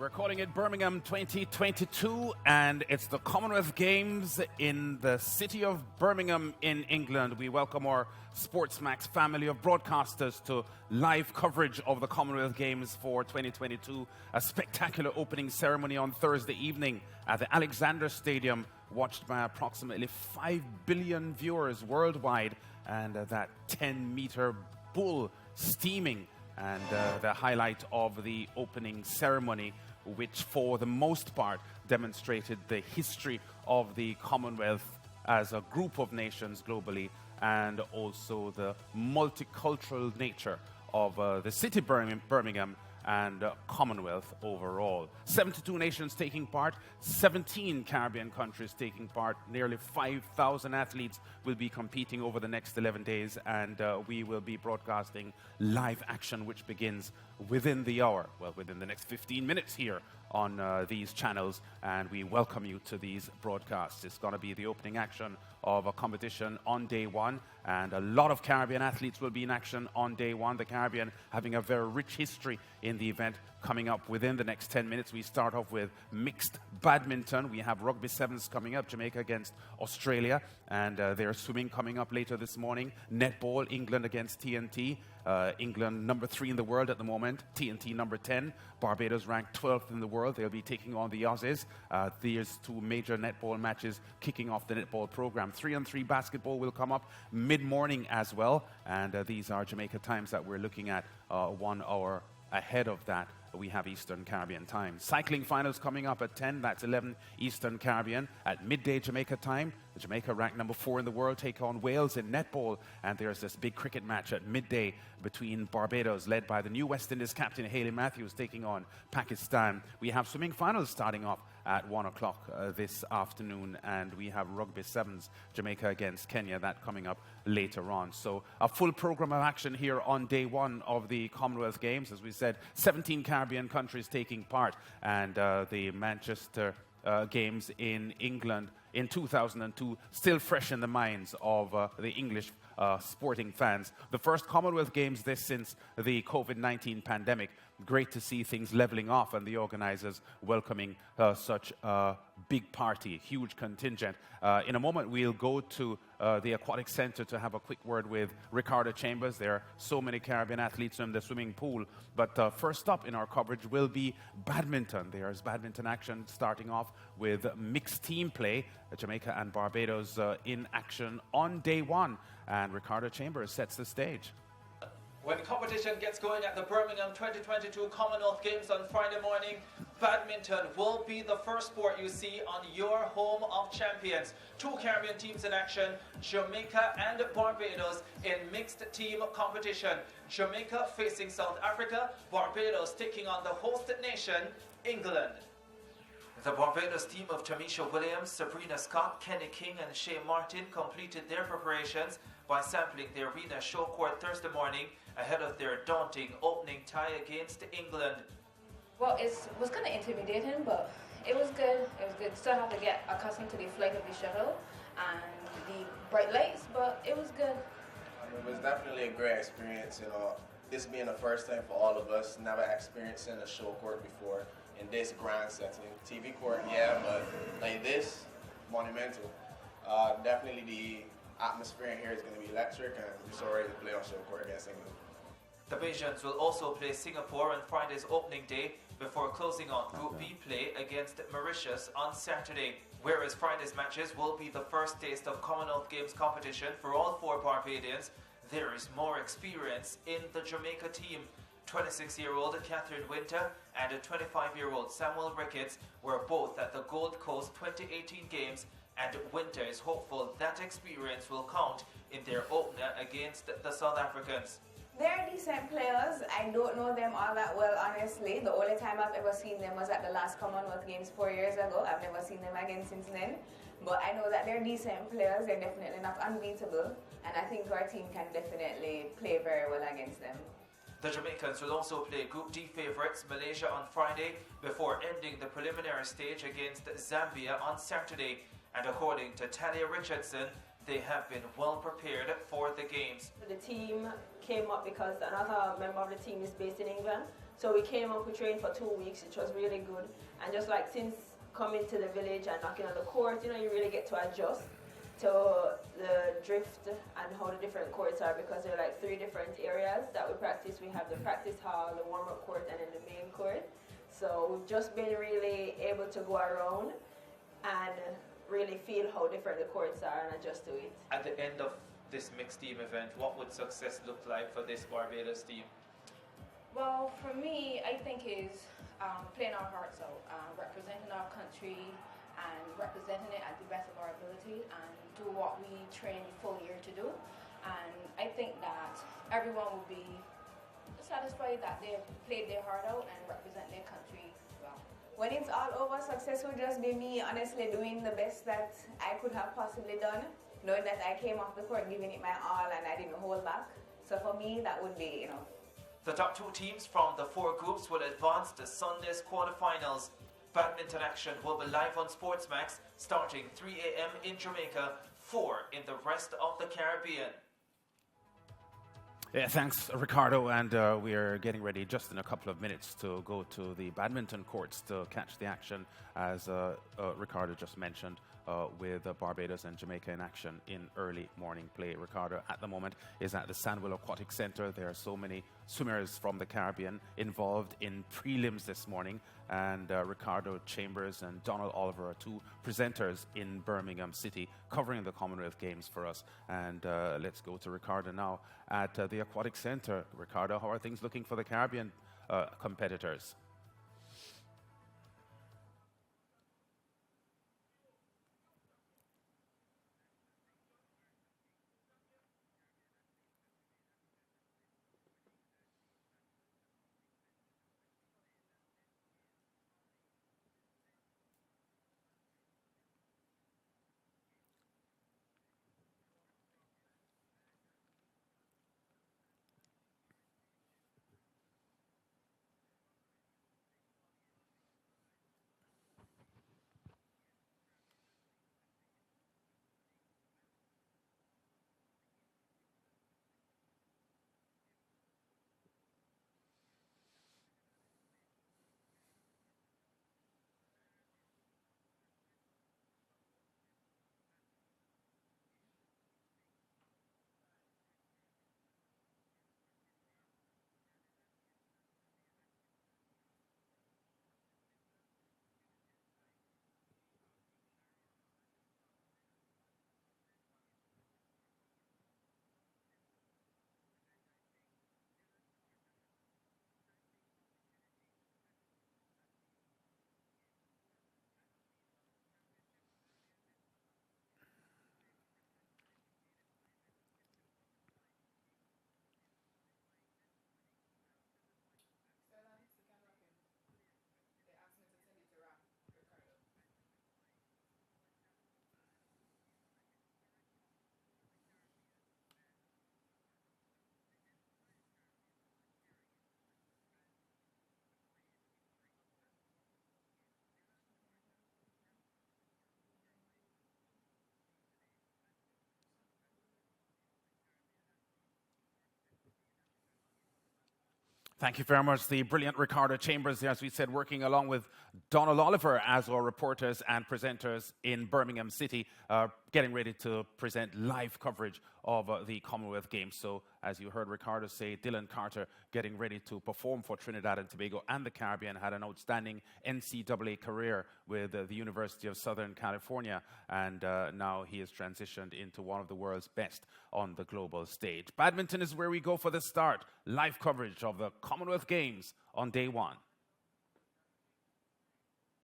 We're calling it Birmingham 2022, and it's the Commonwealth Games in the city of Birmingham in England. We welcome our SportsMax family of broadcasters to live coverage of the Commonwealth Games for 2022. A spectacular opening ceremony on Thursday evening at the Alexander Stadium, watched by approximately 5 billion viewers worldwide, and that 10-meter bull steaming. And the highlight of the opening ceremony, which for the most part demonstrated the history of the Commonwealth as a group of nations globally, and also the multicultural nature of the city Birmingham and Commonwealth overall. 72 nations taking part, 17 Caribbean countries taking part, nearly 5,000 athletes will be competing over the next 11 days, and we will be broadcasting live action, which begins within the hour, well, within the next 15 minutes here on these channels, and we welcome you to these broadcasts. It's going to be the opening action of a competition on day one, and a lot of Caribbean athletes will be in action on day one. The Caribbean having a very rich history in the event. Coming up within the next 10 minutes, we start off with mixed badminton. We have Rugby Sevens coming up, Jamaica against Australia, and there's swimming coming up later this morning. Netball, England against TNT. England number 3 in the world at the moment, TNT number 10. Barbados ranked 12th in the world. They'll be taking on the Aussies. There's 2 major netball matches kicking off the netball program. 3-on-3 basketball will come up mid-morning as well, and these are Jamaica times that we're looking at 1 hour ahead of that. We have Eastern Caribbean time. Cycling finals coming up at 10, that's 11 Eastern Caribbean. At midday Jamaica time, Jamaica ranked number 4 in the world take on Wales in netball, and there's this big cricket match at midday between Barbados, led by the new West Indies captain Hayley Matthews, taking on Pakistan. We have swimming finals starting off at 1 o'clock this afternoon, and we have Rugby Sevens, Jamaica against Kenya, that coming up later on. So a full program of action here on day one of the Commonwealth Games. As we said, 17 Caribbean countries taking part, and the Manchester Games in England in 2002 still fresh in the minds of the English sporting fans. The first Commonwealth Games this since the COVID-19 pandemic. Great to see things leveling off and the organizers welcoming such a big party, huge contingent. In a moment, we'll go to the Aquatic Center to have a quick word with Ricardo Chambers. There are so many Caribbean athletes in the swimming pool. But first up in our coverage will be badminton. There's badminton action starting off with mixed team play. Jamaica and Barbados in action on day one. And Ricardo Chambers sets the stage. When competition gets going at the Birmingham 2022 Commonwealth Games on Friday morning, badminton will be the first sport you see on your home of champions. 2 Caribbean teams in action, Jamaica and Barbados in mixed team competition. Jamaica facing South Africa, Barbados taking on the host nation, England. The Barbados team of Tamisha Williams, Sabrina Scott, Kenny King and Shea Martin completed their preparations by sampling the arena show court Thursday morning ahead of their daunting opening tie against England. Well, it was kind of intimidating, but it was good. It was good. Still have to get accustomed to the flight of the shuttle and the bright lights, but it was good. It was definitely a great experience. You know, this being the first time for all of us, never experiencing a show court before in this grand setting. TV court, yeah, but like this, monumental. Definitely the atmosphere in here is going to be electric, and we're so ready to play on show court against England. The Bajans will also play Singapore on Friday's opening day before closing on Group B play against Mauritius on Saturday. Whereas Friday's matches will be the first taste of Commonwealth Games competition for all 4 Barbadians, there is more experience in the Jamaica team. 26-year-old Catherine Winter and a 25-year-old Samuel Ricketts were both at the Gold Coast 2018 Games, and Winter is hopeful that experience will count in their opener against the South Africans. They're decent players. I don't know them all that well, honestly. The only time I've ever seen them was at the last Commonwealth Games 4 years ago. I've never seen them again since then. But I know that they're decent players. They're definitely not unbeatable. And I think our team can definitely play very well against them. The Jamaicans will also play Group D favourites Malaysia on Friday before ending the preliminary stage against Zambia on Saturday. And according to Talia Richardson, They have been well prepared for the games. The team came up because another member of the team is based in England. So we came up, we trained for 2 weeks, which was really good. And just like since coming to the village and knocking on the court, you know, you really get to adjust to the drift and how the different courts are, because there are like 3 different areas that we practice. We have the practice hall, the warm-up court, and then the main court. So we've just been really able to go around and really feel how different the courts are and adjust to it. At the end of this mixed team event, what would success look like for this Barbados team? Well, for me, I think is playing our hearts out, representing our country and representing it at the best of our ability, and do what we train the full year to do. And I think that everyone will be satisfied that they've played their heart out and represent their country well. When it's all over, success will just be me honestly doing the best that I could have possibly done, knowing that I came off the court giving it my all and I didn't hold back. So for me, that would be, The top 2 teams from the 4 groups will advance to Sunday's quarterfinals. Badminton action will be live on SportsMax starting 3 a.m. in Jamaica, 4 in the rest of the Caribbean. Yeah, thanks, Ricardo. And we are getting ready just in a couple of minutes to go to the badminton courts to catch the action, as Ricardo just mentioned, with Barbados and Jamaica in action in early morning play. Ricardo, at the moment, is at the Sandwell Aquatic Center. There are so many swimmers from the Caribbean involved in prelims this morning. And Ricardo Chambers and Donald Oliver are 2 presenters in Birmingham City covering the Commonwealth Games for us. And let's go to Ricardo now at the Aquatic Center. Ricardo, how are things looking for the Caribbean competitors? Thank you very much. The brilliant Ricardo Chambers, as we said, working along with Donald Oliver as our reporters and presenters in Birmingham City, getting ready to present live coverage of the Commonwealth Games. So, as you heard Ricardo say, Dylan Carter getting ready to perform for Trinidad and Tobago and the Caribbean, had an outstanding NCAA career with the University of Southern California, and now he has transitioned into one of the world's best on the global stage. Badminton is where we go for the start. Live coverage of the Commonwealth Games on day 1.